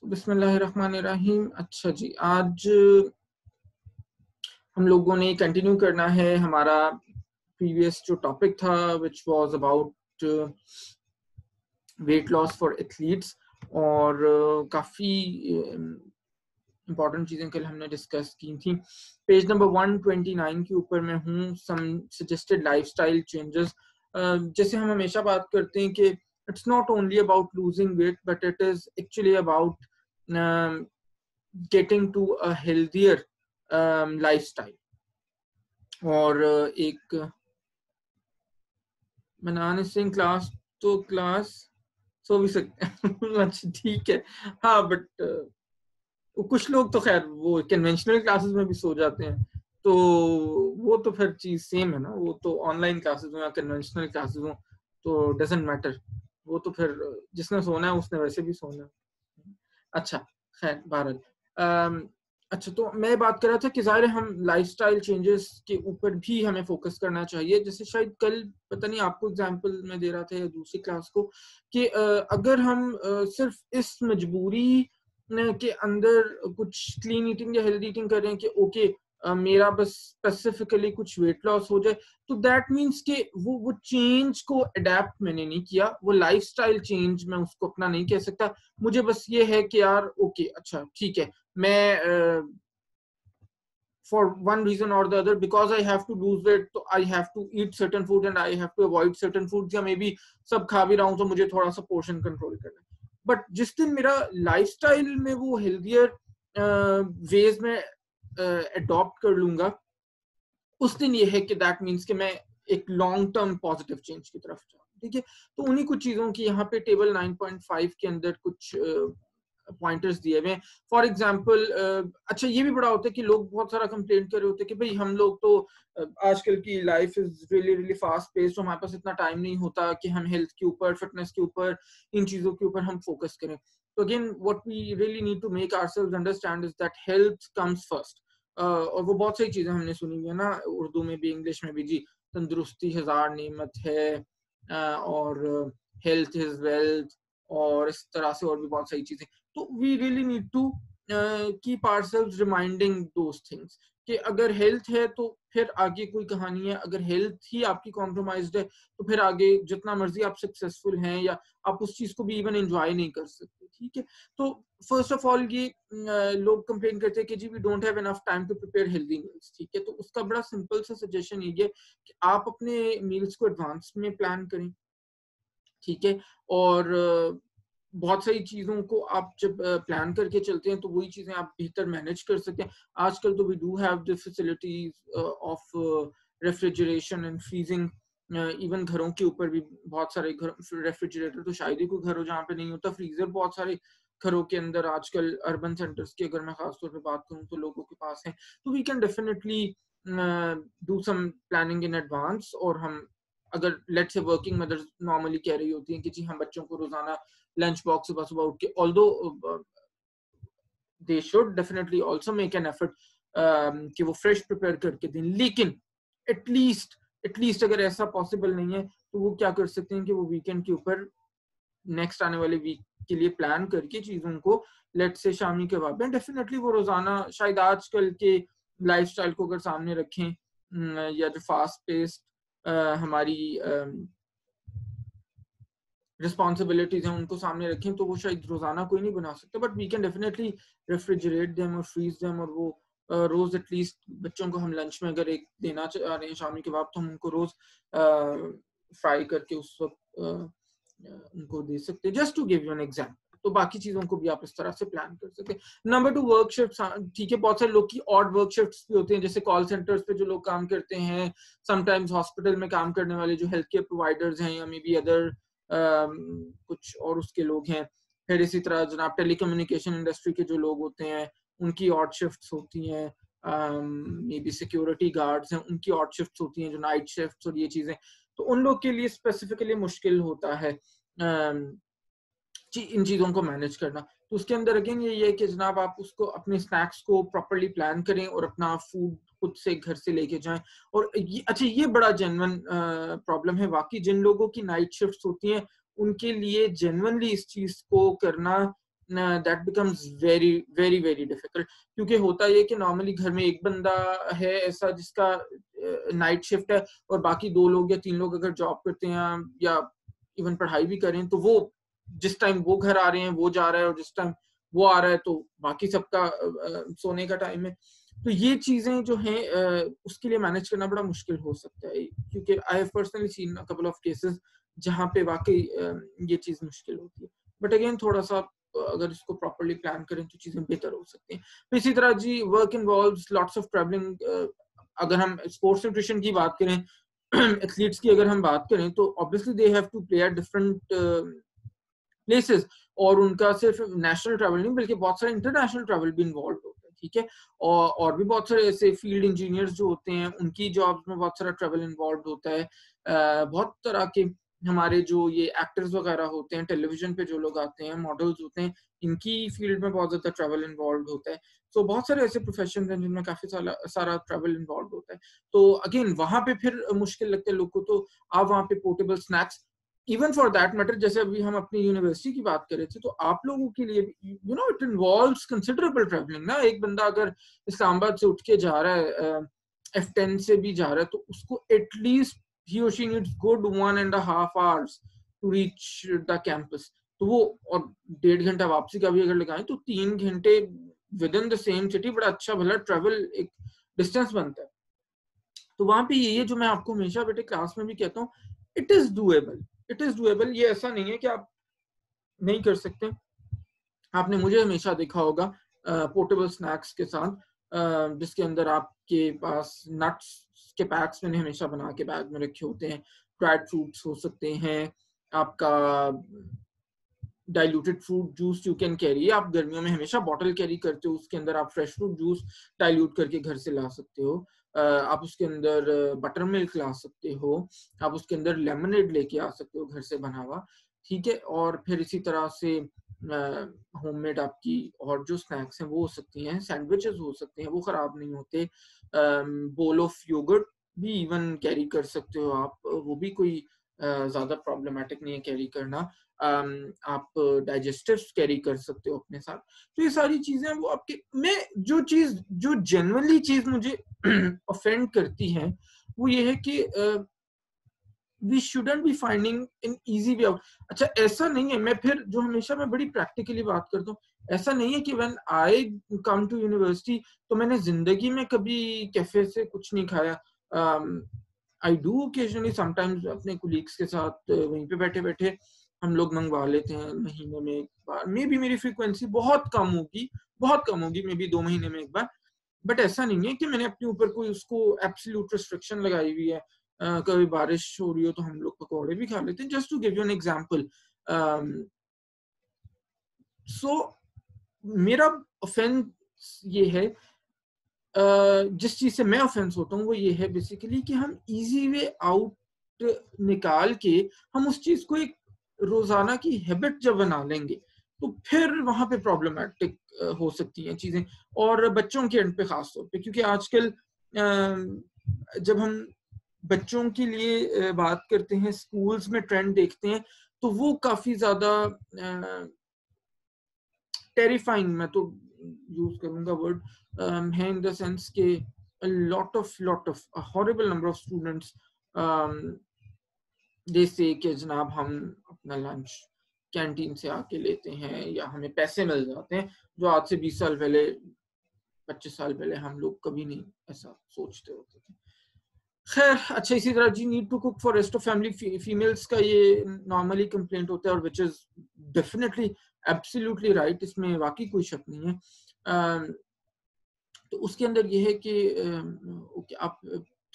बिस्मिल्लाहिर्रहमानिर्रहीम। अच्छा जी, आज हम लोगों ने कंटिन्यू करना है हमारा प्रीवियस जो टॉपिक था which was about weight loss for athletes, और काफ़ी इंपॉर्टेंट चीज़ें कल हमने डिस्कस की थी। पेज नंबर 129 के ऊपर मैं हूँ। सम सजेस्टेड लाइफस्टाइल चेंजेस। जैसे हम हमेशा बात करते हैं कि it's not only about losing weight but it is actually about getting to a healthier lifestyle। और एक मनाने सिंह क्लास तो क्लास सो भी सकते हैं। अच्छा ठीक है, हाँ, बट कुछ लोग तो खैर वो कन्वेंशनल क्लासेस में भी सो जाते हैं, तो वो तो फिर चीज सेम है ना। वो तो ऑनलाइन क्लासेस हो या कन्वेंशनल क्लासेस हो तो डजेंट मैटर। वो तो फिर जिसने सोना है उसने वैसे भी सोना है। अच्छा, खैर बहरहाल, अच्छा, तो मैं बात कर रहा था कि ज़ाहिर है हम लाइफस्टाइल चेंजेस के ऊपर भी हमें फोकस करना चाहिए। जैसे शायद कल पता नहीं आपको एग्जांपल मैं दे रहा था या दूसरी क्लास को कि अगर हम सिर्फ इस मजबूरी के अंदर कुछ क्लीन ईटिंग या हेल्दी ईटिंग कर रहे हैं कि ओके मेरा बस स्पेसिफिकली कुछ वेट लॉस हो जाए, तो दैट मीन्स कि वो चेंज को अडेप्ट मैंने नहीं किया। वो लाइफस्टाइल चेंज मैं उसको अपना नहीं कह सकता। मुझे बस ये है कि यार ओके अच्छा ठीक है, मैं for one reason or the other because I have to lose weight तो I have to eat certain food and I have to avoid certain foods, या मे बी सब खा भी रहा हूँ तो मुझे थोड़ा सा पोर्शन कंट्रोल करना है। बट जिस दिन मेरा लाइफस्टाइल में वो हेल्दियर वेज में अडॉप्ट कर लूंगा, उस दिन ये है कि दैट मीन्स कि मैं एक लॉन्ग टर्म पॉजिटिव चेंज की तरफ जाऊँ। ठीक है, तो उन्हीं कुछ चीजों की यहाँ पे टेबल 9.5 के अंदर कुछ पॉइंटर्स दिए हुए हैं। फॉर एग्जाम्पल, अच्छा ये भी बड़ा होता है कि लोग बहुत सारा कंप्लेंट कर रहे होते हैं कि भाई हम लोग तो आजकल की life is really really fast paced, हमारे पास इतना टाइम नहीं होता कि हम हेल्थ के ऊपर, फिटनेस के ऊपर, इन चीजों के ऊपर हम फोकस करें। तो again what we really need to make ourselves understand is that health comes first. और वो बहुत सारी चीजें हमने सुनी हुई है ना, उर्दू में भी इंग्लिश में भी जी, तंदुरुस्ती हजार नेमत है, और हेल्थ इज वेल्थ, और इस तरह से और भी बहुत सारी चीजें। तो we really need to keep ourselves reminding those things कि अगर हेल्थ है तो फिर आगे कोई कहानी है। अगर हेल्थ ही आपकी कॉम्प्रोमाइज्ड है तो फिर आगे जितना मर्जी आप सक्सेसफुल हैं या आप उस चीज को भी इवन एंजॉय नहीं कर सकते। ठीक है, तो फर्स्ट ऑफ ऑल ये लोग कंप्लेन करते हैं कि जी we don't have enough time to prepare healthy meals. ठीक है, तो उसका बड़ा सिंपल सा सजेशन ये है कि आप अपने मील्स को एडवांस में प्लान करें। ठीक है, और बहुत सारी चीजों को आप जब प्लान करके चलते हैं तो वही चीजें आप बेहतर मैनेज कर सकते हैं। आजकल तो we do have the facilities of refrigeration and freezing. Even घरों के ऊपर भी बहुत सारे घर, रेफ्रिजरेटर तो शायद ही कोई घर हो जहाँ पे नहीं होता। फ्रीजर बहुत सारे घरों के अंदर आजकल अर्बन सेंटर्स की अगर मैं खासतौर पे बात करूँ तो लोगों के पास है। तो we can definitely do some planning in advance. और हम अगर let's say working mothers normally कह रही होती हैं कि जी हम बच्चों को रोजाना लंच बॉक्स सुबह सुबह उठ के, although they should definitely also make an effort कि वो फ्रेश प्रिपेयर करके दें, लेकिन एटलीस्ट अगर ऐसा पॉसिबल नहीं है तो वो क्या कर सकते हैं कि वो वीकेंड के ऊपर नेक्स्ट आने वाले वीक के लिए प्लान करके चीजों को, लेट से शामी कबाब में डेफिनेटली वो रोजाना शायद आजकल के लाइफस्टाइल को अगर सामने रखें, या जो फास्ट पेस्ड हमारी रिस्पॉन्सिबिलिटीज हैं उनको सामने रखें, तो वो शायद रोजाना कोई नहीं बना सकता। But we can definitely refrigerate them और फ्रीज देम, और वो रोज एटलीस्ट बच्चों को हम लंच में अगर एक देना चाह रहे हैं शामी के बाद तो हम उनको रोज फ्राई करके उस वक्त उनको दे सकते हैं। Just to give you an example. तो बाकी चीजों को भी आप इस तरह से प्लान कर सकते हैं। Number 2, work shift. ठीक है, बहुत सारे लोग की ऑड वर्क शिफ्ट्स भी होते हैं, जैसे कॉल सेंटर्स पे जो लोग काम करते हैं, समटाइम्स हॉस्पिटल में काम करने वाले जो हेल्थ केयर प्रोवाइडर्स हैं, या मे बी अदर कुछ और उसके लोग हैं। फिर इसी तरह जनाब टेलीकम्युनिकेशन इंडस्ट्री के जो लोग होते हैं उनकी ऑड शिफ्ट्स होती हैं। मे बी सिक्योरिटी गार्ड्स हैं, उनकी ऑड शिफ्ट्स होती हैं, जो नाइट शिफ्ट्स और ये चीजें। तो उन लोग के लिए स्पेसिफिकली मुश्किल होता है इन चीजों को मैनेज करना। तो उसके अंदर अगेन ये है कि जनाब आप उसको अपने स्नैक्स को प्रॉपर्ली प्लान करें और अपना फूड खुद से घर से लेके जाएं। और अच्छा ये बड़ा जेन्युइन प्रॉब्लम है वाकई। जिन लोगों की नाइट शिफ्ट्स होती हैं उनके लिए जेन्युइनली इस चीज को करना that becomes very very very difficult, क्योंकि होता ये कि नॉर्मली घर में एक बंदा है ऐसा जिसका नाइट शिफ्ट है, और बाकी 2 लोग या 3 लोग अगर जॉब करते हैं या इवन पढ़ाई भी करें, तो वो जिस टाइम वो घर आ रहे हैं वो जा रहा है, और जिस टाइम वो आ रहा है तो बाकी सबका सोने का टाइम है। तो ये चीजें जो हैं उसके लिए मैनेज करना बड़ा मुश्किल हो सकता है, क्योंकि I have personally seen a couple of cases जहाँ पे वाकई ये चीज मुश्किल होती है। बट अगेन थोड़ा सा अगर इसको प्रॉपर्ली प्लान करें तो चीजें बेहतर हो सकती हैं। तो इसी तरह जी work involves lots of travelling. अगर हम स्पोर्ट्स न्यूट्रिशन की बात करें, एथलीट्स की अगर हम बात करें, तो obviously they have to play at different places, और उनका सिर्फ नेशनल ट्रैवल नहीं बल्कि बहुत सारे इंटरनेशनल ट्रैवल भी इन्वॉल्व होता है, ठीक है। और भी बहुत सारे ऐसे फील्ड इंजीनियर्स जो होते हैं उनकी जॉब्स में बहुत सारा ट्रैवल इन्वॉल्व होता है। बहुत तरह के हमारे जो ये एक्टर्स वगैरह होते हैं, टेलीविजन पे जो लोग आते हैं, मॉडल्स होते हैं, इनकी फील्ड में बहुत ज्यादा ट्रैवल इन्वॉल्व होता है। तो बहुत सारे ऐसे प्रोफेशन हैं जिनमें काफी सारा ट्रैवल इन्वॉल्व होता है। तो अगेन वहां पे फिर मुश्किल लगता है लोग को, तो आप वहाँ पे portable snacks, even for that matter, जैसे अभी हम अपनी यूनिवर्सिटी की बात कर रहे थे, तो आप लोगों के लिए you know it involves considerable travelling ना। एक बंदा अगर इस्लामाबाद से उठ के जा रहा है, F10 से भी जा रहा है, तो उसको at least he or she needs good 1.5 hours to reach the campus। तो वो, और 1.5 घंटा वापसी का भी अगर लगाएं तो 3 घंटे with in the same city, बड़ा अच्छा भला ट्रेवल एक डिस्टेंस बनता है। तो वहां पे ये जो मैं आपको हमेशा बेटे क्लास में भी कहता हूँ, it is doable, it is doable. ये ऐसा नहीं है कि आप नहीं कर सकते। आपने मुझे हमेशा देखा होगा पोर्टेबल स्नैक्स के साथ, जिसके अंदर आपके पास नट्स के पैक्स मैंने हमेशा बना के बैग में रखे होते हैं। ड्राइड फ्रूट्स हो सकते हैं, आपका diluted fruit juice you can carry. आप गर्मियों में हमेशा बॉटल कैरी करते हो, उसके अंदर आप फ्रेश फ्रूट जूस डाइल्यूट करके घर से ला सकते हो। आप उसके अंदर बटर मिल्क ला सकते हो, आप उसके अंदर लेमनेड लेके आ सकते हो घर से बना हुआ, ठीक है। और फिर इसी तरह से होममेड आपकी और जो स्नैक्स हैं वो हो सकती हैं, सैंडविचेस हो सकते हैं, वो खराब नहीं होते। बोल ऑफ योगर्ट भी इवन कैरी कर सकते हो आप, वो भी कोई ज्यादा प्रॉब्लमेटिक नहीं है कैरी करना। आप डाइजेस्टिव्स कैरी कर सकते हो अपने साथ। तो ये सारी चीजें वो आपके, मैं जो जनरली चीज मुझे ऑफेंड करती है वो ये है कि we shouldn't be finding in easy way out. अच्छा ऐसा नहीं है, मैं फिर जो हमेशा मैं बड़ी प्रैक्टिकली बात करता हूँ, ऐसा नहीं है कि when I come to university तो मैंने जिंदगी में कभी कैफे से कुछ नहीं खाया। आई डू ओकेजनली समटाइम्स अपने कुलीग्स के साथ वहीं पे बैठे बैठे हम लोग मंगवा लेते हैं महीने में एक बार। मे बी मेरी फ्रीक्वेंसी बहुत कम होगी, मे बी 2 महीने में एक बार। बट ऐसा नहीं है कि मैंने अपने ऊपर कोई उसको एब्सोल्यूट रिस्ट्रिक्शन लगाई हुई है। कभी बारिश हो रही हो तो हम लोग पकौड़े भी खा लेते हैं, just to give you an example. So मेरा ऑफेंस ये है, जिस चीज से मैं ऑफेंस होता हूँ वो ये है बेसिकली कि हम इजी वे आउट निकाल के हम उस चीज को एक रोजाना की हैबिट जब बना लेंगे तो फिर वहां पे प्रॉब्लमेटिक हो सकती हैं चीजें, और बच्चों के एंड पे खास तौर पे, क्योंकि आजकल जब हम बच्चों के लिए बात करते हैं, स्कूल्स में ट्रेंड देखते हैं, तो वो काफी ज्यादा टेरिफाइंग, मैं तो यूज करूंगा वर्ड, है इन द सेंस के lot of a horrible number of students दे से कि जनाब हम अपना लंच कैंटीन से आके लेते हैं या हमें पैसे मिल जाते हैं, जो आज से 20 साल पहले 25 साल पहले हम लोग कभी नहीं ऐसा सोचते होते थे। खैर अच्छा, इसी तरह जी need to cook for rest of family, females का ये नॉर्मली कंप्लेंट होता है, और which is definitely absolutely right, इसमें वाकई कोई शक नहीं है। तो उसके अंदर ये है कि आप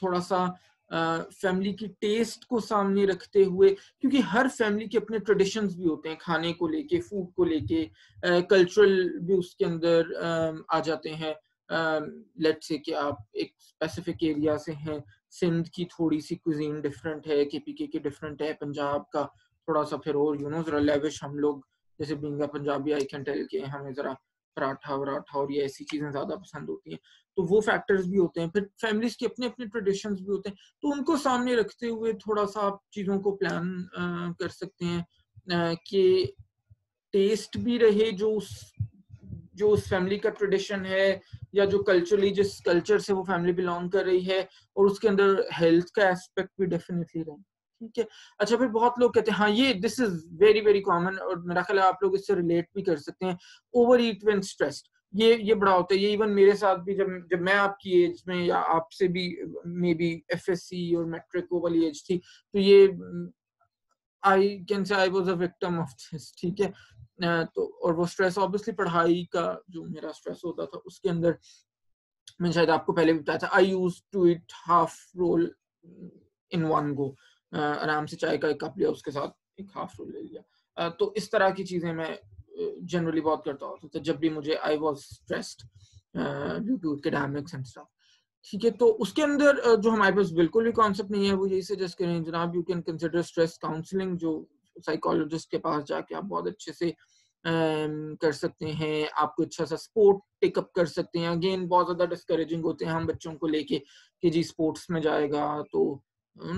थोड़ा सा फैमिली की टेस्ट को सामने रखते हुए, क्योंकि हर फैमिली के अपने ट्रेडिशंस भी होते हैं खाने को लेके, फूड को लेके, कल्चरल भी उसके अंदर आ जाते हैं। लेट्स से कि आप एक स्पेसिफिक एरिया से हैं, सिंध की थोड़ी सी कुजीन डिफरेंट है, केपीके की डिफरेंट है, पंजाब का थोड़ा सा फिर और जरा लेविश, हम लोग जैसे being a Punjabi I can tell के हमें जरा पराठा वराठा और ये ऐसी चीजें ज्यादा पसंद होती हैं, तो वो फैक्टर्स भी होते हैं। फिर फैमिलीज के अपने अपने ट्रेडिशंस भी होते हैं, तो उनको सामने रखते हुए थोड़ा सा आप चीजों को प्लान कर सकते हैं कि टेस्ट भी रहे जो उस फैमिली का ट्रेडिशन है, या जो कल्चरली जिस कल्चर से वो फैमिली बिलोंग कर रही है, और उसके अंदर हेल्थ का एस्पेक्ट भी डेफिनेटली रहे, ठीक है। अच्छा, फिर बहुत लोग कहते हैं, हाँ ये this is very very common, और मेरा ख्याल है आप लोग इससे रिलेट भी कर सकते हैं, ओवर ईट व्हेन स्ट्रेस्ड। ये बड़ा होता है, ये इवन मेरे साथ भी, जब मैं आपकी एज में, या आपसे भी मे बी एफएससी और मैट्रिक वो वाली एज थी, तो ये I can say I was a victim of this, ठीक है। तो और वो स्ट्रेस ऑब्वियसली पढ़ाई का जो मेरा स्ट्रेस होता था उसके अंदर, मैंने शायद आपको पहले भी बताया था, I used to eat half roll in one go, आराम से चाय का एक कप लिया, उसके साथ एक हाफ रोल ले लिया। तो इस तरह की चीजें मैं जनरली बहुत करता होता था जब भी मुझे I was stressed due to academics and stuff, ठीक है। तो उसके अंदर जो हमारे पास बिल्कुल भी कॉन्सेप्ट नहीं है, वो यही सजेस्ट करें जनाब, you can consider stress counselling, जो साइकोलॉजिस्ट के पास जाके आप बहुत अच्छे से कर सकते हैं। आप कोई अच्छा सा स्पोर्ट टेकअप कर सकते हैं। अगेन बहुत ज्यादा डिस्करेजिंग होते हैं हम बच्चों को लेके कि जी स्पोर्ट्स में जाएगा तो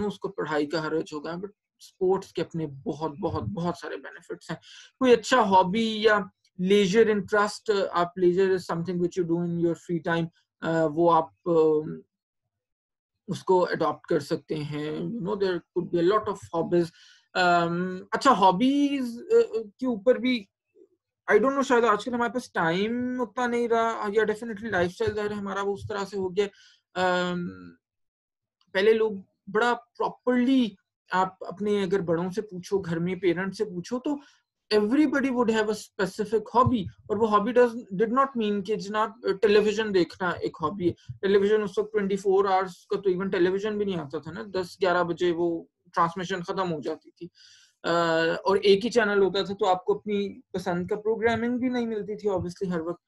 उसको पढ़ाई का हर्ज होगा, बट स्पोर्ट्स के अपने बहुत बहुत बहुत सारे बेनिफिट्स हैं। कोई अच्छा हॉबी या लेजर इंटरेस्ट, आप leisure is something which you do in your free time, वो आप उसको अडॉप्ट कर सकते हैं। You know there could be a lot of hobbies. अच्छा, हॉबीज के ऊपर भी आई डोंट नो, शायद आजकल हमारे पास टाइम उतना नहीं रहा, या डेफिनेटली लाइफस्टाइल जो है हमारा वो उस तरह से हो गया। पहले लोग बड़ा प्रॉपरली, आप अपने अगर बड़ों से पूछो, घर में पेरेंट्स से पूछो, तो everybody would have a specific hobby, और वो हॉबी डिड नॉट मीन कि जनाब टेलीविजन देखना एक हॉबी है। टेलीविजन उस वक्त 24 आवर्स का तो इवन टेलीविजन भी नहीं आता था ना, 10-11 बजे वो ट्रांसमिशन खत्म हो जाती थी, और एक ही चैनल होता था, तो आपको अपनी पसंद का प्रोग्रामिंग भी नहीं मिलती थी ऑब्वियसली हर वक्त।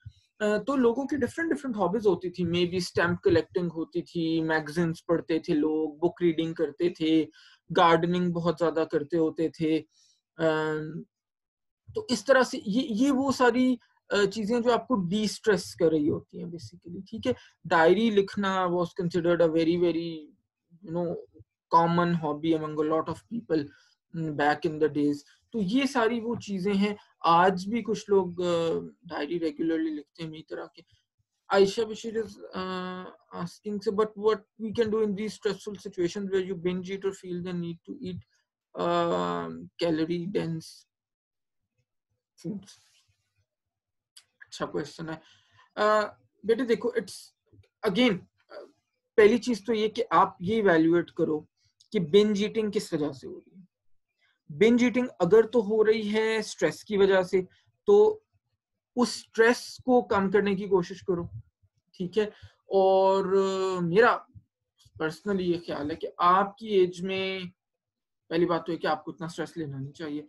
तो लोगों की डिफरेंट डिफरेंट हॉबीज होती थी, मे बी स्टैम्प कलेक्टिंग होती थी, मैगजीन्स पढ़ते थे लोग, बुक रीडिंग करते थे, गार्डनिंग बहुत ज्यादा करते होते थे। तो इस तरह से ये वो सारी चीजें जो आपको डी स्ट्रेस कर रही होती हैं बेसिकली, ठीक है। डायरी लिखना was considered a very very you know common hobby among a lot of people back in the days. तो ये सारी वो चीजें हैं। आज भी कुछ लोग डायरी रेगुलरली लिखते हैं, मेरी तरह के। Aisha Bashir is asking, so, but what we can do in these stressful situations where you binge eat or feel the need to eat calorie dense foods? अच्छा क्वेश्चन है। बेटे देखो, इट्स अगेन पहली चीज तो ये कि आप ये इवैल्यूएट करो कि बिंज ईटिंग किस वजह से हो रही है। बिंज ईटिंग अगर तो हो रही है स्ट्रेस की वजह से, तो उस स्ट्रेस को कम करने की कोशिश करो, ठीक है। और मेरा पर्सनली ये ख्याल है कि आपकी एज में पहली बात तो है कि आपको इतना स्ट्रेस लेना नहीं चाहिए।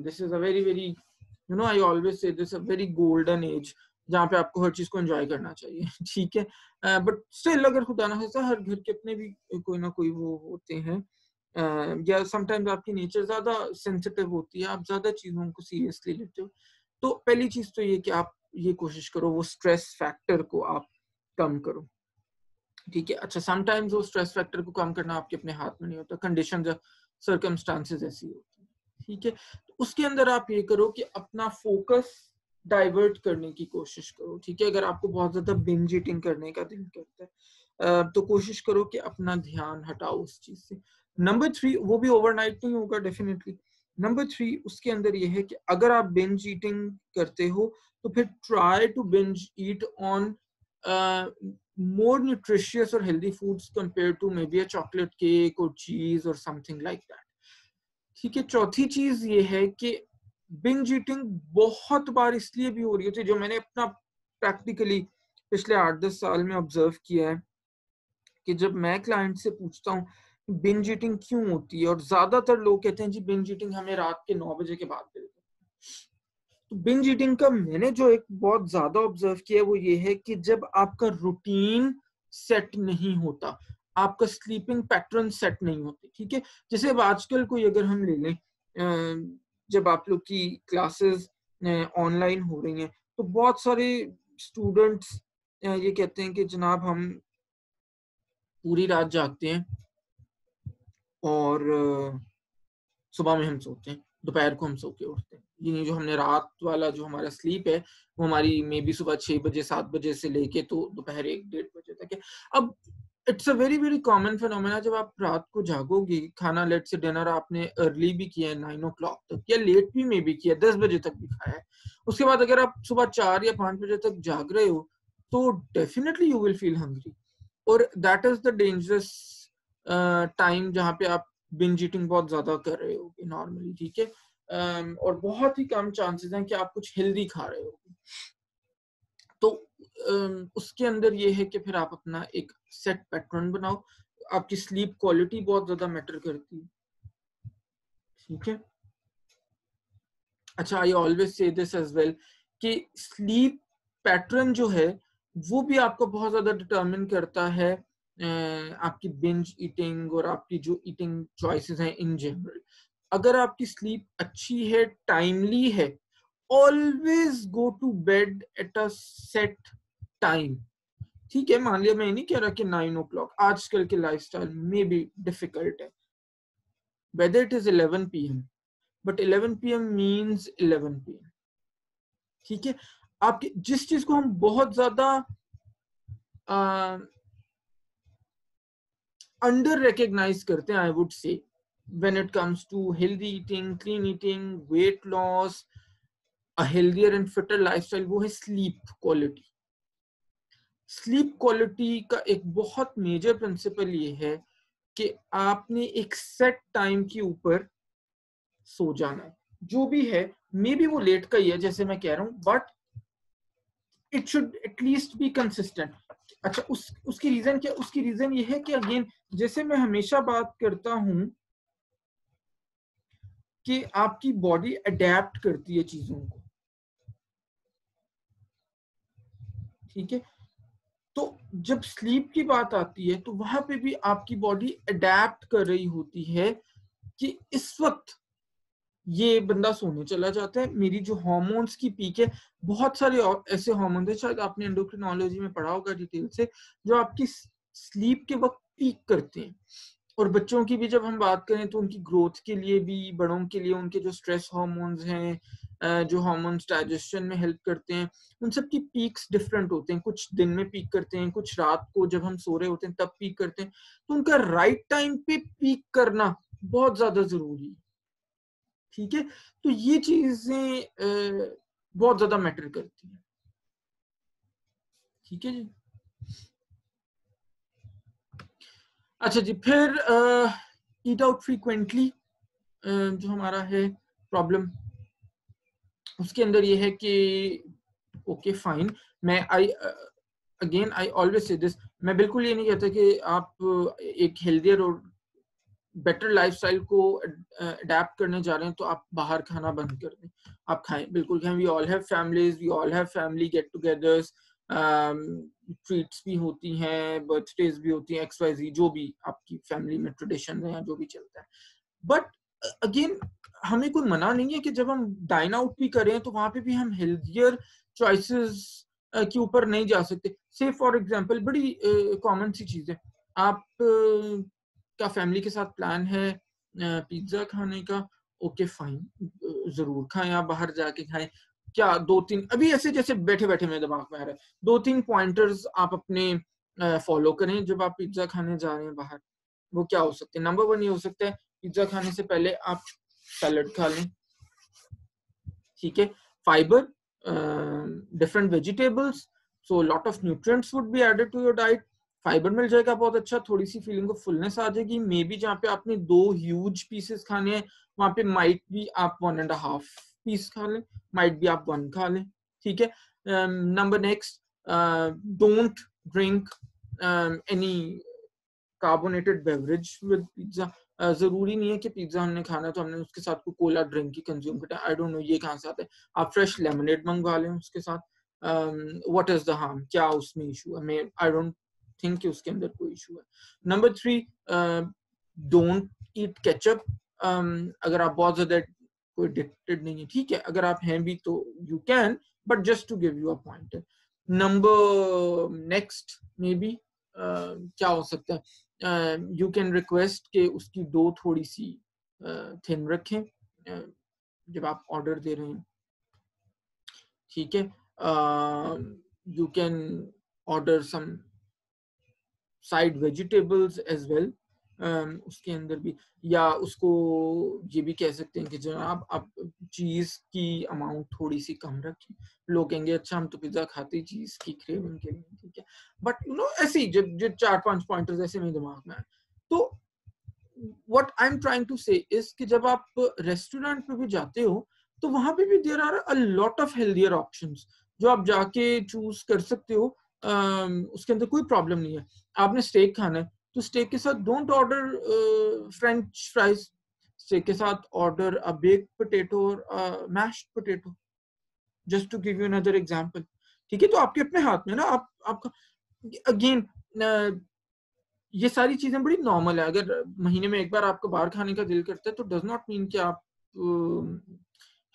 This is a very very you know I always say this a very golden age जहाँ पे आपको हर चीज को एंजॉय करना चाहिए, ठीक है। बट स्टिल अगर खुदा ना खास्ता हर घर के अपने भी कोई ना कोई वो होते हैं, या समटाइम्स आपकी नेचर ज्यादा सेंसिटिव होती है, आप ज्यादा चीजों को सीरियसली लेते हो। तो पहली चीज तो ये कि आप ये कोशिश करो वो स्ट्रेस फैक्टर को आप कम करो, ठीक है। अच्छा, समटाइम्स वो स्ट्रेस फैक्टर को कम करना आपके अपने हाथ में नहीं होता, कंडीशंस या सर्कमस्टांसेस ऐसी होती है, ठीक है। तो उसके अंदर आप ये करो कि अपना फोकस डाइवर्ट करने की कोशिश करो, ठीक है। अगर आपको बहुत ज्यादा बिंज ईटिंग करने का दिल करता है, तो कोशिश करो कि अपना ध्यान हटाओ उस चीज से। नंबर 3, वो भी ओवरनाइट नहीं होगा डेफिनेटली। नंबर 3 उसके अंदर ये है कि अगर आप बिंज ईटिंग करते हो तो फिर try to binge eat on more nutritious or healthy foods compared to maybe a chocolate cake or cheese or something like that, ठीक है। चौथी चीज ये है कि बिंज ईटिंग बहुत बार इसलिए भी हो रही होती है, जो मैंने अपना प्रैक्टिकली पिछले 8-10 साल में ऑब्जर्व किया है, कि जब मैं क्लाइंट से पूछता हूँ बिंज ईटिंग क्यों होती है, और ज्यादातर लोग कहते हैं जी बिंज ईटिंग हमें रात के 9 बजे के बाद मिलती है। तो बिंज ईटिंग का मैंने जो एक बहुत ज्यादा ऑब्जर्व किया वो ये है कि जब आपका रूटीन सेट नहीं होता, आपका स्लीपिंग पैटर्न सेट नहीं होते, ठीक है। जैसे अब आजकल कोई अगर हम ले लें, जब आप लोग की क्लासेस ऑनलाइन हो रही हैं, तो बहुत सारे स्टूडेंट्स ये कहते हैं कि जनाब हम पूरी रात जागते हैं और सुबह में हम सोते हैं, दोपहर को हम सो के उठते हैं, यानी जो हमने रात वाला जो हमारा स्लीप है वो हमारी मे बी सुबह 6 बजे 7 बजे से लेके तो दोपहर 1-1:30 बजे तक है। अब it's a very very common phenomena, जब आप रात को जागोगे, खाना लेट से डिनर आपने अर्ली भी किया है 9 o'clock तक, या लेट भी मे बी किया 10 बजे तक भी खाया है, उसके बाद अगर आप सुबह 4 या 5 बजे तक जाग रहे हो तो definitely you will feel hungry, और that is the dangerous time जहाँ पे आप बिंज ईटिंग बहुत ज्यादा कर रहे होगे नॉर्मली, ठीक है। और बहुत ही कम चांसेस हैं कि आप कुछ हेल्दी खा रहे होगे। तो उसके अंदर ये है कि फिर आप अपना एक सेट पैटर्न बनाओ। आपकी स्लीप क्वालिटी बहुत ज्यादा मैटर करती है, ठीक है। अच्छा, I always say this as well कि स्लीप पैटर्न जो है वो भी आपको बहुत ज्यादा डिटरमिन करता है आपकी बिंज ईटिंग और आपकी जो ईटिंग चॉइसेस हैं इन जनरल। अगर आपकी स्लीप अच्छी है, टाइमली है, always go to bed at a set time, ठीक है। मान लिया, मैं नहीं कह रहा कि 9 o'clock आजकल के लाइफस्टाइल में भी डिफिकल्ट है, whether it is 11 PM, but 11 PM means 11 PM, ठीक है। आपकी जिस चीज को हम बहुत ज्यादा अंडर रिकग्नाइज करते हैं, I would say, when it comes to healthy eating, clean eating, weight loss, a healthier and fitter lifestyle, वो है स्लीप क्वालिटी। स्लीप क्वालिटी का एक बहुत मेजर प्रिंसिपल ये है कि आपने एक सेट टाइम के ऊपर सो जाना है, जो भी है, मे बी वो लेट का ही है जैसे मैं कह रहा हूं, but it should at least be consistent. अच्छा, उसकी रीजन क्या? उसकी रीजन ये है कि अगेन, जैसे मैं हमेशा बात करता हूं कि आपकी बॉडी अडेप्ट करती है चीजों को, ठीक है। तो जब स्लीप की बात आती है तो वहां पे भी आपकी बॉडी अडेप्ट कर रही होती है कि इस वक्त ये बंदा सोने चला जाता है, मेरी जो हार्मोन्स की पीक है, बहुत सारे और ऐसे हार्मोन्स है, शायद आपने एंडोक्रिनोलॉजी में पढ़ा होगा डिटेल से, जो आपकी स्लीप के वक्त पीक करते हैं। और बच्चों की भी जब हम बात करें तो उनकी ग्रोथ के लिए भी, बड़ों के लिए उनके जो स्ट्रेस हार्मोन्स हैं, जो हार्मोन्स डाइजेशन में हेल्प करते हैं, उन सब की पीक्स डिफरेंट होते हैं। कुछ दिन में पीक करते हैं, कुछ रात को जब हम सो रहे होते हैं तब पीक करते हैं। तो उनका राइट टाइम पे पीक करना बहुत ज्यादा जरूरी है, ठीक है। तो ये चीजें बहुत ज्यादा मैटर करती हैं, ठीक है जी। अच्छा जी, फिर ईट आउट फ्रीक्वेंटली जो हमारा है प्रॉब्लम, उसके अंदर ये है कि ओके फाइन, मैं again I always say this, मैं बिल्कुल ये नहीं कहता कि आप एक हेल्दियर और बेटर लाइफस्टाइल को अडेप्ट करने जा रहे हैं तो आप बाहर खाना बंद कर दें। आप खाएं, बिल्कुल खाएं। We all have families, we all have family get togethers, treats भी होती हैं, बर्थडेज भी होती हैं, XYZ जो भी आपकी फैमिली में ट्रेडिशन है या जो भी चलता है। बट अगेन, हमें कोई मना नहीं है कि जब हम डाइन आउट भी करें तो वहां पे भी हम हेल्थियर चॉइसेस के ऊपर नहीं जा सकते। से फॉर एग्जांपल, बड़ी कॉमन सी चीज है, आप का फैमिली के साथ प्लान है पिज्जा खाने का, ओके फाइन, जरूर खाएं, आप बाहर जाके खाएं। क्या दो तीन अभी ऐसे जैसे बैठे बैठे मेरे दिमाग में आ रहा है, 2-3 पॉइंटर्स आप अपने फॉलो करें जब आप पिज्जा खाने जा रहे हैं बाहर। वो क्या हो सकते हैं? नंबर 1 ये हो सकता है, पिज्जा खाने से पहले आप सैलड खा लें, ठीक है। Fibre, different vegetables, so lot of nutrients would be added to your diet. Fibre मिल जाएगा बहुत अच्छा, थोड़ी सी फीलिंग ऑफ फुलनेस आ जाएगी। मे बी जहाँ पे आपने 2 ह्यूज पीसेस खाने हैं वहां पे माइट भी आप 1.5 पीस खा लें, माइट भी आप 1 खा लें, ठीक है। Number next, don't drink any carbonated beverage with pizza. जरूरी नहीं है कि पिज्जा हमने खाना है तो हमने उसके साथ कोई कोला ड्रिंक ही कंज्यूम करना है। आई डोंट नो ये कहाँ से आता है। आप फ्रेश लेमनेड मंगवा लें उसके साथ, व्हाट इज द हार्म? क्या उसमें इशू है? मैं आई डोंट थिंक कि उसके अंदर कोई इशू है। Number 3, don't eat ketchup. अगर आप बहुत ज्यादा कोई एडिक्टेड नहीं है, ठीक है, अगर आप हैं भी तो you can, but just to give you a point. Number next maybe क्या हो सकता है, यू कैन रिक्वेस्ट कि उसकी डो थोड़ी सी थिन रखें, जब आप ऑर्डर दे रहे हैं, ठीक है, you can order some side vegetables as well, उसके अंदर भी, या उसको ये भी कह सकते हैं कि जनाब आप चीज की अमाउंट थोड़ी सी कम रखें। लोग कहेंगे अच्छा हम तो पिज्जा खाते चीज की क्रेविंग के लिए, ठीक है, बट यू नो ऐसे ही जो 4-5 पॉइंटर्स ऐसे मेरे दिमाग में आए। तो what I am trying to say is कि जब आप रेस्टोरेंट पे भी जाते हो तो वहां पे भी there are a lot of healthier options जो आप जाके चूज कर सकते हो। उसके अंदर कोई प्रॉब्लम नहीं है। आपने स्टेक खाना है तो स्टेक के साथ don't order french fries, steak के साथ ऑर्डर अ बेक्ड पोटैटो और mashed potato, just to give you another example. ठीक है, तो आपके अपने हाथ में ना, आप आपका अगेन ये सारी चीजें बड़ी नॉर्मल है। अगर महीने में एक बार आपको बाहर खाने का दिल करता है तो डज नॉट मीन कि आप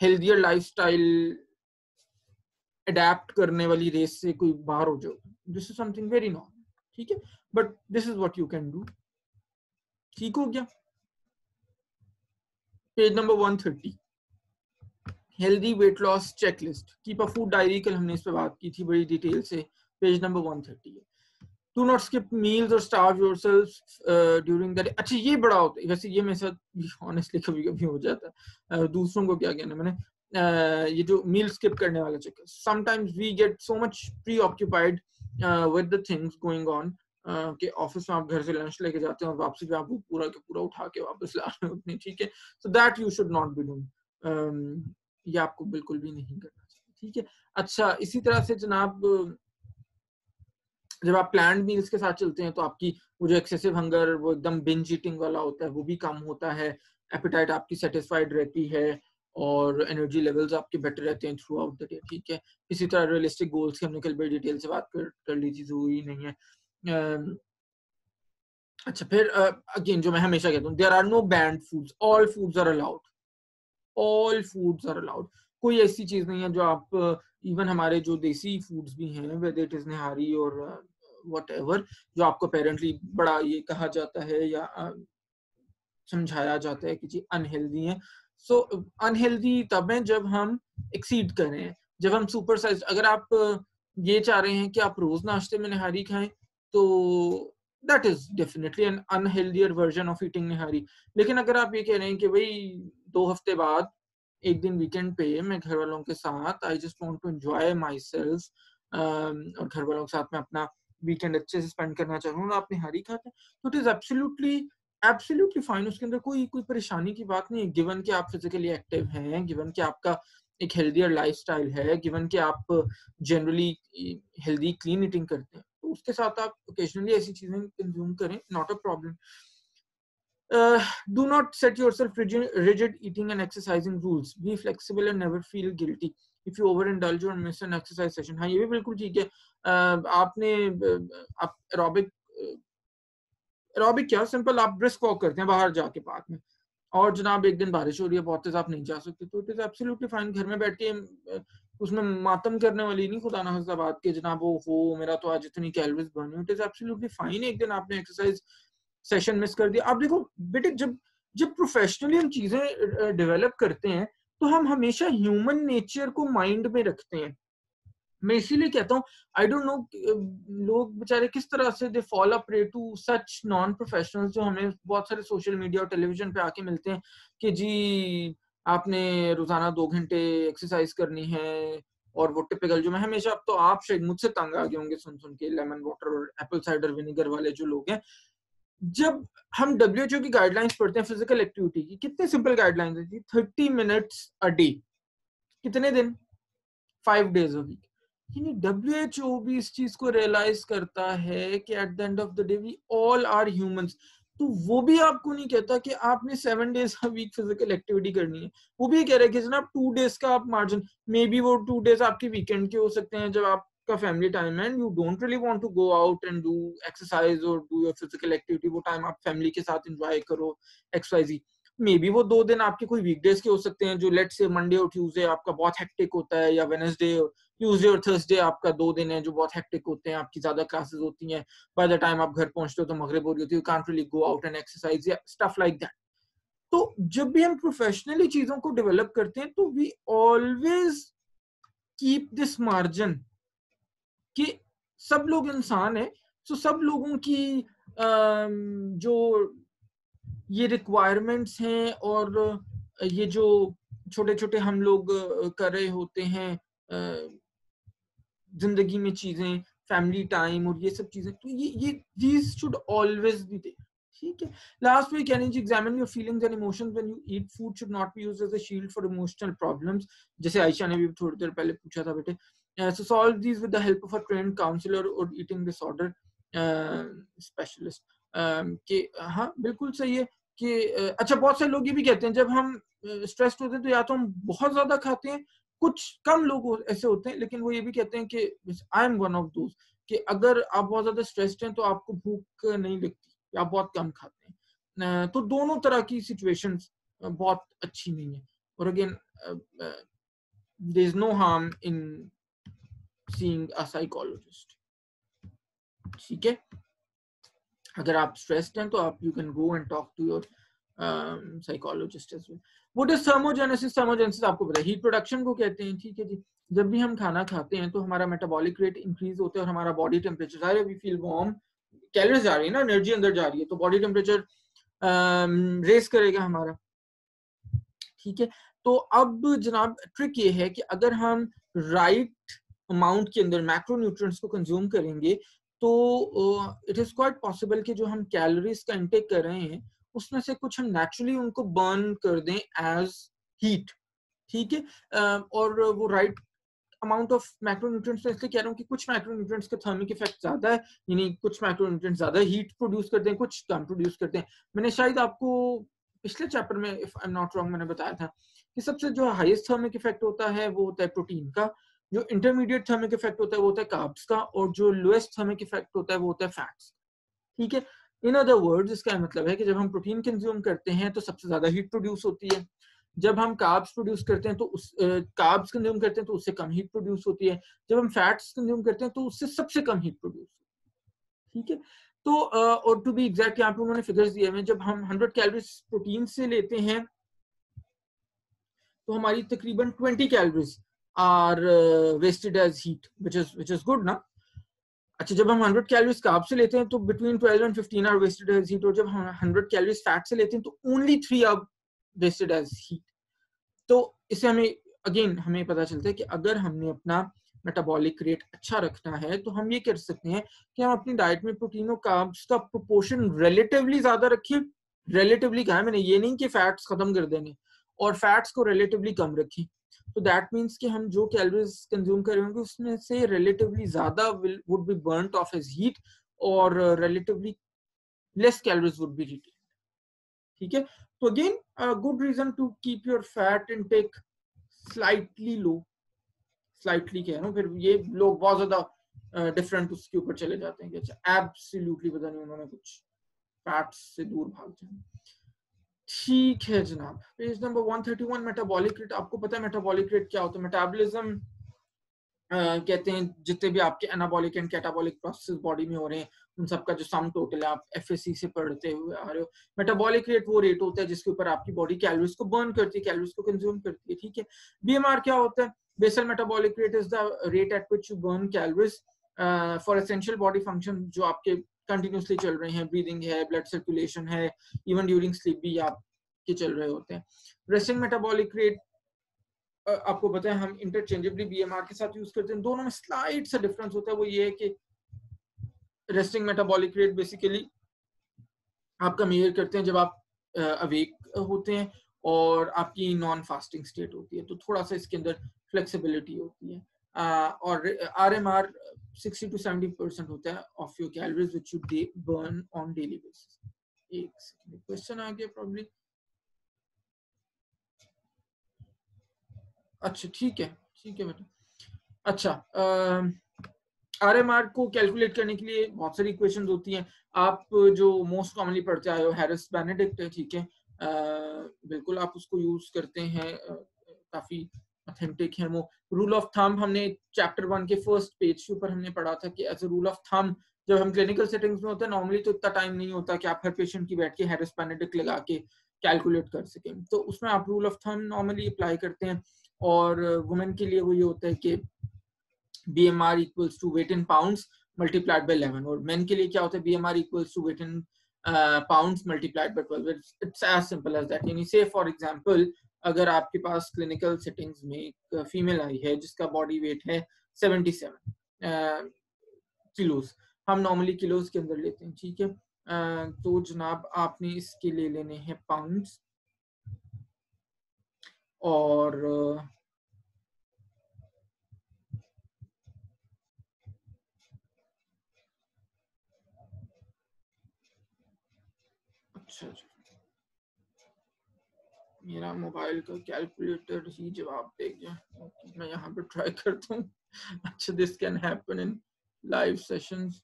हेल्दियर लाइफस्टाइल अडेप्ट करने वाली रेस से कोई बाहर हो जाओ। This is something very normal, ठीक है, but this is what you can do. ठीक हो गया। Page number 130, healthy weight loss checklist, keep a food diary. कल हमने इस पे बात की थी बड़ी डिटेल से। पेज नंबर 130 है। Do not skip meals or starve yourself during the day. अच्छा ये बड़ा होता है वैसे, ये मेरे साथ honestly कभी कभी हो जाता है। दूसरों को क्या कहना मैंने, ये जो मील स्किप करने वाला चक्कर, sometimes we get so much preoccupied with the things going on कि ऑफिस में आप घर से लंच लेके जाते हैं और वापसी पे आप वो पूरा के पूरा उठा के वापस ला रहे होते हैं, ठीक है, so that you should not be doing, ये आपको बिल्कुल भी नहीं करना चाहिए, ठीक है। अच्छा इसी तरह से जनाब जब आप प्लान्ड मील्स के साथ चलते हैं तो आपकी वो जो एक्सेसिव हंगर, वो एकदम बिंज ईटिंग वाला होता है, वो भी कम होता है, एपेटाइट आपकी सेटिस्फाइड रहती है और एनर्जी लेवल्स आपके बेटर रहते हैं थ्रू आउट द डे, ठीक है। इसी तरह रियलिस्टिक गोल्स की हमने कल बड़ी डिटेल से बात कर ली थी, जरूरी नहीं है। अच्छा फिर अगेन जो मैं हमेशा कहता हूँ, there are no banned foods, all foods are allowed, all foods are allowed. कोई ऐसी चीज नहीं है जो आप इवन हमारे जो देसी फूड्स भी हैं, वेदर इट इज निहारी और व्हाटएवर, जो आपको अपेरेंटली बड़ा ये कहा जाता है या समझाया जाता है कि जी अनहेल्दी है। सो अनहेल्दी तब है जब हम एक्सीड कर रहे हैं, जब हम सुपर साइज। अगर आप ये चाह रहे हैं कि आप रोज नाश्ते में निहारी खाएं तो that is definitely an unhealthier version of eating nihari. लेकिन अगर आप ये कह रहे हैं कि भाई 2 हफ्ते बाद एक दिन वीकेंड पे मैं घर वालों के साथ I just want to enjoy myself, और घर वालों के साथ में अपना वीकेंड अच्छे से स्पेंड करना चाह रहा हूँ, आप निहारी खाते हैं, तो इट इज एब्सोल्युटली फाइन। उसके अंदर कोई परेशानी की बात नहीं है, गिवन कि आप फिजिकली एक्टिव हैं, गिवन कि आपका एक हेल्दियर लाइफस्टाइल है, गिवन कि आप जनरली हेल्दी क्लीन ईटिंग करते हैं, तो उसके साथ आप ओकेजनली ऐसी चीजें कंज्यूम करें, not a problem. Do not set yourself rigid eating and exercising rules. Be flexible and never feel guilty if you overindulge or miss an exercise session. हाँ ये भी बिल्कुल ठीक है। आपने आप एरोबिक क्या सिंपल आप ब्रिस्क वॉक करते हैं बाहर जाके पार्क में, और जनाब एक दिन बारिश हो रही है बहुत तेज, आप नहीं जा सकते, तो इट इज एब्सोल्युटली फाइन। घर में बैठ के उसमें मातम करने वाली नहीं खुदा ना खास्ता बात के जनाब वो हो मेरा तो आज इतनी कैलोरीज बर्न हुई, इट इज एब्सोल्युटली फाइन। एक दिन आपने एक्सरसाइज सेशन मिस कर दिया। आप देखो बेटे, जब जब प्रोफेशनली हम चीजें डेवलप करते हैं तो हम हमेशा ह्यूमन नेचर को माइंड में रखते हैं। मैं इसीलिए कहता हूँ आई डोंट नो लोग बेचारे किस तरह से they fall a prey to such non professionals जो हमें बहुत सारे सोशल मीडिया और टेलीविजन पे आके मिलते हैं कि जी आपने रोजाना 2 घंटे एक्सरसाइज करनी है, और वो टिपिकल जो मैं हमेशा, अब तो आप शायद मुझसे तंग आ गए होंगे सुन सुन के, लेमन वाटर और एप्पल साइडर विनेगर वाले जो लोग हैं। जब हम WHO की गाइडलाइंस पढ़ते हैं फिजिकल एक्टिविटी की, कितने सिंपल गाइडलाइंस है जी, 30 मिनट्स अ डे, कितने दिन, 5 days अ वीक। यानी WHO भी इस चीज को रियलाइज करता है कि at the end of the day we all are humans. तो वो भी आपको नहीं कहता कि आपने 7 days a week physical activity करनी है, वो भी कह रहे हैं कि जनाब 2 days का आप मार्जिन, मे बी वो 2 days आपके वीकेंड के हो सकते हैं जब आपका फैमिली टाइम है and you don't really want to go out and do exercise और डू योर फिजिकल एक्टिविटी, वो टाइम आप फैमिली के साथ एंजॉय करो XYZ। मे बी वो 2 दिन आपके कोई वीकडेज के हो सकते हैं, जो लेट से मंडे और ट्यूसडे आपका बहुत हेक्टिक होता है, या वेडनेसडे ट्यूसडे और थर्सडे आपका 2 दिन है जो बहुत हेक्टिक होते हैं, आपकी ज्यादा क्लासेस होती हैं, बाय द टाइम आप घर पहुंचते हो तो मगरिब हो रही होती है, you can't really go out and exercise या स्टफ लाइक दैट। तो जब भी हम प्रोफेशनली चीजों को डेवलप करते हैं तो we always keep this margin कि सब लोग इंसान है, तो सब लोगों की जो ये रिक्वायरमेंट्स हैं और ये जो छोटे छोटे हम लोग कर रहे होते हैं जिंदगी में चीजें, फैमिली टाइम और ये सब चीजें, तो ये these should always be there. ठीक है. लास्ट में कहने जी, examine your feelings and emotions when you eat. Food should not be used as a shield for emotional problems. जैसे आयशा ने भी थोड़ी देर पहले पूछा था बेटे. So solve these with the help of a trained counselor or eating disorder specialist. कि हाँ बिल्कुल सही है कि अच्छा बहुत से लोग ये भी कहते हैं जब हम स्ट्रेस्ड होते हैं तो या तो हम बहुत ज्यादा खाते हैं, कुछ कम लोग ऐसे होते हैं, लेकिन वो ये भी कहते हैं कि I am one of those कि अगर आप बहुत ज्यादा स्ट्रेस्ड हैं तो आपको भूख नहीं लगती, आप बहुत कम खाते हैं. तो दोनों तरह की सिचुएशंस बहुत अच्छी नहीं है. और again there is no harm in seeing a psychologist. ठीक है, अगर आप स्ट्रेस्ड हैं तो आप you can go and talk to your psychologist as well. What is thermogenesis? Thermogenesis आपको पता है हीट प्रोडक्शन को कहते हैं. ठीक है जी, जब भी हम खाना खाते हैं तो हमारा मेटाबॉलिक रेट इंक्रीज होता है और हमारा बॉडी टेम्परेचर आ रहा है, वी फील वार्म, कैलोरीज आ रही है ना, एनर्जी अंदर जा रही है, तो बॉडी टेम्परेचर रेस करेगा हमारा. ठीक है, तो अब जनाब ट्रिक ये है कि अगर हम राइट अमाउंट के अंदर मैक्रोन्यूट्रिएंट्स को कंज्यूम करेंगे तो इट इज क्वाइट पॉसिबल कि जो हम कैलोरीज का इंटेक कर रहे हैं उसमें से कुछ हम नेचुरली उनको बर्न कर दें एज हीट. ठीक है, और वो राइट अमाउंट ऑफ मैक्रोन्यूट्रिएंट्स, इसलिए कह रहा हूँ कि कुछ मैक्रोन्यूट्रिएंट्स का थर्मिक इफेक्ट ज्यादा है, यानी कुछ मैक्रोन्यूट्रिएंट्स ज्यादा हीट प्रोड्यूस करते हैं, कुछ कम प्रोड्यूस करते हैं. मैंने शायद आपको पिछले चैप्टर में if I am not wrong मैंने बताया था कि सबसे जो हाईएस्ट थर्मिक इफेक्ट होता है वो होता है प्रोटीन का, जो इंटरमीडिएट थर्मिक इफेक्ट होता है वो होता है कार्ब्स का, और जो लोएस्ट थर्मिक इफेक्ट होता है वो होता है फैट्स. ठीक है, इन अदर वर्ड्स इसका मतलब है कि जब हम प्रोटीन कंज्यूम करते हैं तो सबसे ज्यादा हीट प्रोड्यूस होती है, जब हम कार्ब्स प्रोड्यूस करते हैं तो उस कार्ब्स कंज्यूम करते हैं तो उससे कम हीट प्रोड्यूस होती है, जब हम फैट्स कंज्यूम करते हैं तो उससे सबसे कम हीट प्रोड्यूस होती है. ठीक है, तो और टू बी एग्जैक्ट यहाँ पे उन्होंने फिगर्स दिए हैं, जब हम 100 कैलोरीज प्रोटीन से लेते हैं तो हमारी तकरीबन 20 calories are wasted as heat, which is good ना. अच्छा, जब हम 100 कैलोरीज कार्ब से लेते हैं तो between 12 and 15 are wasted as heat, और जब हम 100 कैलोरीज फैट से लेते हैं तो only 3 are wasted as heat. तो इससे हमें अगेन हमें पता चलता है कि अगर हमने अपना मेटाबॉलिक रेट अच्छा रखना है तो हम ये कर सकते हैं कि हम अपनी डाइट में प्रोटीन और कार्ब्स का प्रोपोर्शन रिलेटिवली ज्यादा रखें. रिलेटिवली कहा है मैंने, ये नहीं कि फैट्स खत्म कर देंगे, और फैट्स को रिलेटिवली कम रखें. तो दैट मीन्स कि हम जो कैलोरीज कंज्यूम करेंगे उसमें से रिलेटिवली ज्यादा would be burned off as heat और relatively less calories would be retained. ठीक है, तो again good reason to keep your fat intake slightly low. Slightly कह रहा हूँ, फिर ये लोग बहुत ज्यादा डिफरेंट उसके ऊपर चले जाते हैं कि अच्छा एब्सोल्युटली पता नहीं उन्होंने कुछ फैट्स से दूर भाग जाए. ठीक है जनाब, पेज नंबर 131 मेटाबॉलिक रेट. आपको पता है मेटाबॉलिक रेट क्या होता है? मेटाबॉलिज्म कहते हैं जितने भी आपके anabolic and catabolic process body में हो रहे हैं उन सबका जो सम टोटल है, आप एफएससी से पढ़ते हुए आ रहे हो. मेटाबॉलिक रेट वो रेट होता है जिसके ऊपर आपकी बॉडी कैलोरीज को बर्न करती है, कैलोरीज को कंज्यूम करती है. ठीक है, बीएमआर क्या होता है? Basal metabolic rate is the rate at which you burn calories for essential body function जो आपके कंटिन्यूसली चल रहे हैं, ब्रीदिंग है, ब्लड सर्कुलेशन है, इवन ड्यूरिंग स्लीप भी आपके चल रहे होते हैं. रेस्टिंग मेटाबॉलिक रेट आपको पता है हम इंटरचेंजेबली बीएमआर के साथ यूज करते हैं, दोनों में स्लाइट सा डिफरेंस होता है. वो ये है कि रेस्टिंग मेटाबॉलिक रेट बेसिकली आपका मेजर करते हैं जब आप अवेक होते हैं और आपकी नॉन फास्टिंग स्टेट होती है, तो थोड़ा सा इसके अंदर फ्लेक्सिबिलिटी होती है. और आरएमआर 60 to 70% होता है of your calories which you burn on daily basis. एक क्वेश्चन आ गया प्रॉब्ली. अच्छा ठीक है बेटा. अच्छा, आरएमआर को कैलकुलेट करने के लिए बहुत सारी इक्वेशंस होती हैं. आप जो मोस्ट कॉमनली पढ़ते आए हो हैरिस बेनेडिक्ट है. ठीक है, बिल्कुल आप उसको यूज करते हैं, काफी ऑथेंटिक है वो. रूल ऑफ थंब हमने चैप्टर 1 के फर्स्ट पेज के ऊपर हमने पढ़ा था कि as a rule of thumb जब हम क्लिनिकल सेटिंग्स में होते हैं नॉर्मली तो इतना टाइम नहीं होता कि आप हर पेशेंट की बैठ के हैरिस बेनेडिक्ट लगा के कैलकुलेट कर सकें। तो उसमें आप rule of thumb normally apply करते हैं, और वुमेन के लिए वो ये होता है कि BMR equals to weight in pounds multiplied by 11, और मेन के लिए क्या होता है BMR equals to weight in pounds multiplied by 12. It's as simple as that. यानी से फॉर एग्जांपल अगर आपके पास क्लिनिकल सेटिंग्स में एक फीमेल आई है जिसका बॉडी वेट है 77 किलोज, हम नॉर्मली किलोज के अंदर लेते हैं, ठीक है। तो जनाब आपने इसके ले लेने हैं पाउंड्स, और अच्छा मेरा मोबाइल का कैलकुलेटर ही जवाब दे गया, मैं यहाँ पे ट्राई करता हूँ। अच्छा, this can happen in live sessions.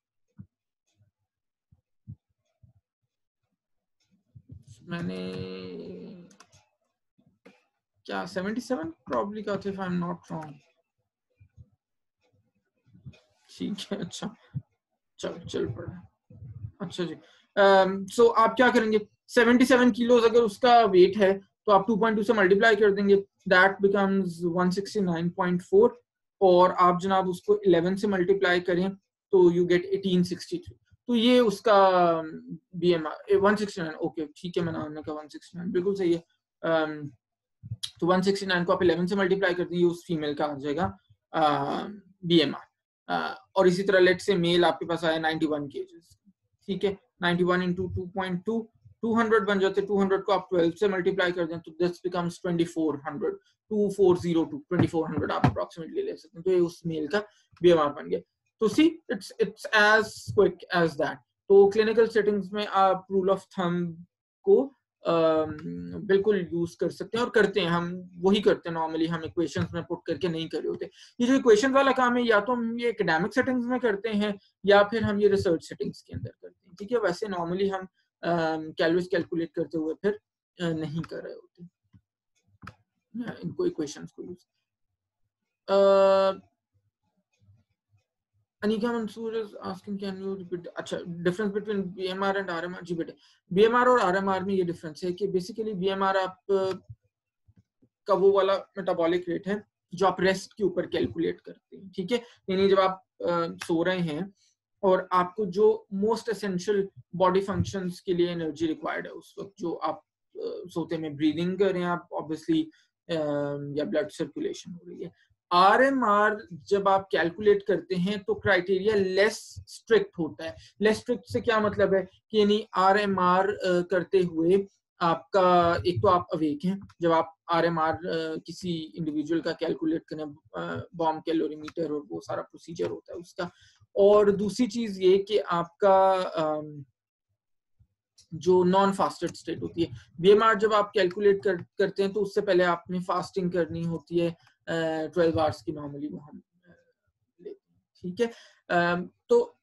मैंने क्या 77 प्रॉब्ली का था, if I am not wrong, ठीक है। अच्छा चल पड़ा। अच्छा जी, सो आप क्या करेंगे, 77 किलोज अगर उसका वेट है तो आप 2.2 से मल्टीप्लाई कर देंगे, दैट बिकम्स 169.4, और आप जनाब उसको 11 से मल्टीप्लाई करें तो यू गेट 1863। तो ये उसका BMR 169, ओके ठीक है, मैंने आपने कहा 169 बिल्कुल सही है। तो 169 को आप 11 से मल्टीप्लाई कर दीजिए, उस फीमेल का आ जाएगा BMR। और इसी तरह लेट से मेल आपके पास आया 91 केजीज, ठीक है, 91 इंटू 2.2 200 बन जाते, 200 को आप 12 से मल्टीप्लाई कर दें तो दिस बिकम्स 2400, 2402 2400 आप अप्रोक्सीमेटली ले सकते हैं। तो ये उस मेल का BMR बन गया। तो see it's as quick as that. तो क्लिनिकल सेटिंग्स में आप रूल ऑफ थंब को बिल्कुल यूज कर सकते हैं, और करते हैं, हम वही करते हैं नॉर्मली, हम इक्वेशंस में पुट करके नहीं कर रहे होते। ये जो इक्वेशन वाला काम है या तो हम ये एकेडमिक सेटिंग्स में करते हैं या फिर हम ये रिसर्च सेटिंग्स के अंदर करते हैं, ठीक है। वैसे नॉर्मली हम कैलोरीज कैलकुलेट करते हुए फिर नहीं कर रहे होते इनको इक्वेशंस को use. Anika Mansoor is asking, can you repeat? अच्छा, difference between BMR and RMR जी बेटे, BMR और RMR में ये डिफरेंस है कि बेसिकली BMR आप का वो वाला मेटाबॉलिक रेट है जो आप रेस्ट के ऊपर कैलकुलेट करते हैं, ठीक है। यानी जब आप सो रहे हैं और आपको जो मोस्ट एसेंशियल बॉडी फंक्शंस के लिए एनर्जी रिक्वायर्ड है उस वक्त, जो आप सोते में ब्रीदिंग कर रहे हैं आप ऑब्वियसली, या ब्लड सर्कुलेशन हो रही है। RMR जब आप कैलकुलेट करते हैं तो क्राइटेरिया लेस स्ट्रिक्ट होता है। लेस स्ट्रिक्ट से क्या मतलब है कि यानी RMR करते हुए आपका एक तो आप अवेक हैं जब आप RMR किसी इंडिविजुअल का कैलकुलेट करें, बॉम्ब कैलोरीमीटर और वो सारा प्रोसीजर होता है उसका। और दूसरी चीज ये कि आपका जो नॉन फास्टेड स्टेट होती है, BMR जब आप कैलकुलेट करते हैं तो उससे पहले आपने फास्टिंग करनी होती है 12 आवर्स की, नॉर्मली वो हम लेते हैं, ठीक है। तो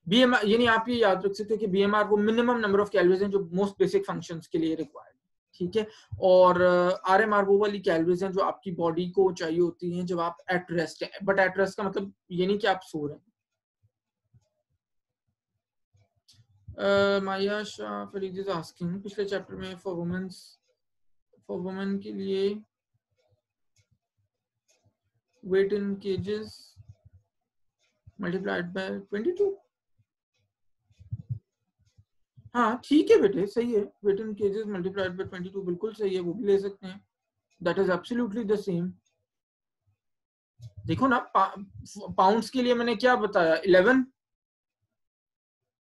BMR यानी आप ये याद रख सकते हो कि BMR वो मिनिमम नंबर ऑफ कैलोरीज हैं जो मोस्ट बेसिक फंक्शंस के लिए रिक्वायर्ड, ठीक है। और RMR वो वाली कैलोरीज हैं जो आपकी बॉडी को चाहिए होती हैं जब आप एट रेस्ट है। बट एट रेस्ट का मतलब ये नहीं कि आप सो रहे हैं। माया शाह फरीद इज आस्किंग, पिछले चैप्टर में फॉर वुमेन के लिए वेट इन केजेस मल्टीप्लाइड बाय 22। हाँ ठीक है बेटे, सही है, वेट इन केजेस मल्टीप्लाइड बाय 22 बिल्कुल सही है, वो भी ले सकते हैं, that is absolutely the same. देखो ना, पाउंड्स के लिए मैंने क्या बताया, 11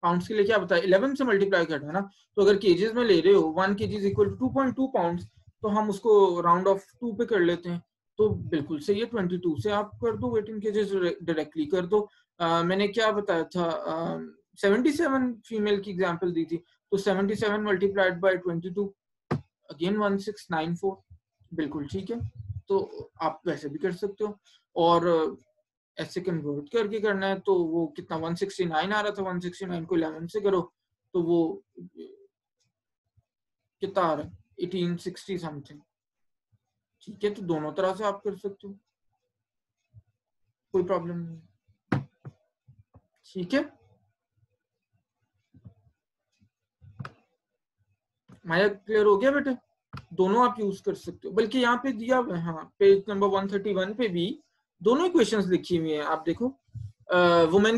पाउंड्स के लिए क्या बताया, 11 से मल्टीप्लाई करना है ना। तो अगर केजेस में ले रहे हो 1 kg is equal to 2.2 pounds, तो हम उसको राउंड ऑफ 2 पे कर लेते हैं, तो बिल्कुल सही है। 22 से आप कर दो, वेट इन केजेस डायरेक्टली कर दो। मैंने क्या बताया था, 77 फीमेल की एग्जांपल दी थी, तो 77 मल्टीप्लाइड बाय 22 अगेन 1694, बिल्कुल ठीक है। तो आप वैसे भी कर सकते हो, और ऐसे कन्वर्ट करके करना है तो वो कितना 169 आ रहा था, 169 को 11 से करो तो वो कितना आ रहा है 1860 समथिंग, ठीक है। तो दोनों तरह से आप कर सकते हो, कोई प्रॉब्लम नहीं, ठीक है। माया क्लियर हो गया बेटे? दोनों आप यूज कर सकते हो, बल्कि यहाँ पे दिया हुआ है, हाँ पेज नंबर 131 पे भी दोनों इक्वेशंस लिखी हुई हैं, आप देखो। वुमेन